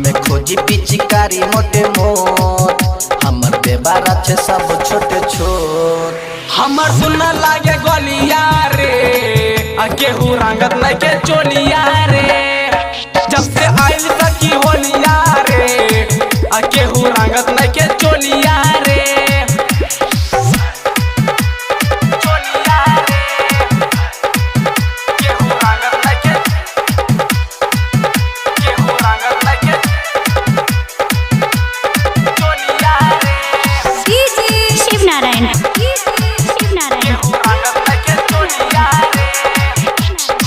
पिचकारी मोटे मोट हमर देबारा छे सब छोटे छोट हमर सुनना लागे गलिया रे केहू रंगत नहीं के चोलिया रे जब से आइल सखी होलिया रे केहू रंगत नहीं के चोलिया रे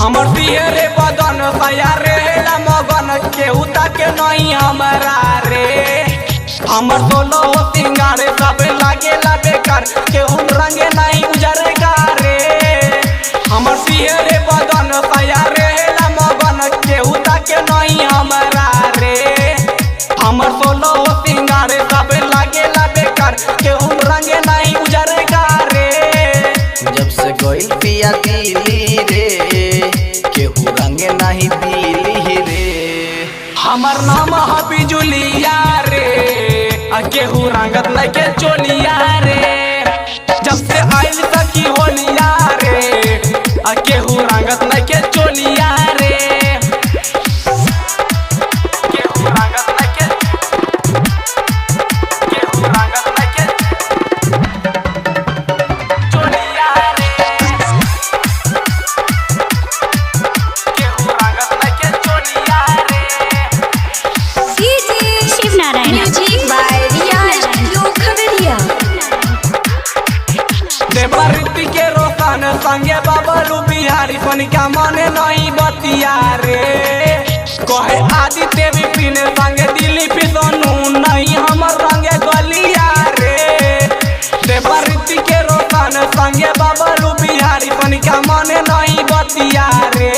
हमर दिहरे बदन सया रे मगन केहू के नहीं हमरा रे हमर सोलो सिंगारे सब लागे बेकार केहू रंगे नहीं उजरेगा रे हमर दिहरे बदन सया रे मगन केहू के नहीं हमरा रे हमर सोलो सिंगारे सब लागे बेकार केहू रंगे नहीं उजरेगा रे जब से गइल पिया दिली रे केहू रंगे नहीं दिली रे हमर नाम है बिजुलिया रे केहू रंगत नहीं के चोलिया रे जब से आइल सखी होलिया रे केहू रंगत नहीं के चोलिया रे केहू रंगत नहीं के चोलिया रे केहू रंगत नहीं के चोलिया रे देवरिति के रोशन संगे बाबलू बिहारी सोनिका मने नहीं बतिया रे कहे आदित्य विपिन संगे दिलीप सोनू नहीं हमर रंगे गलिया रे देवरिति के रोशन संगे बाबलू बिहारी सोनिका मने नहीं बतिया रे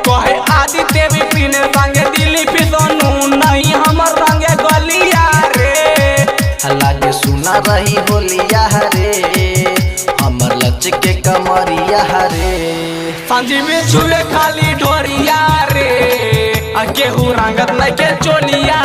कहे आदित्य विपिन संगे दिलीप सोनू नहीं हमर रंगे गलिया रे लागे सुना रही होलिया रे हमर लच के कमरिया रे सांझी में छुए खाली ढोरिया रे केहू रंगत नहीं के चोलिया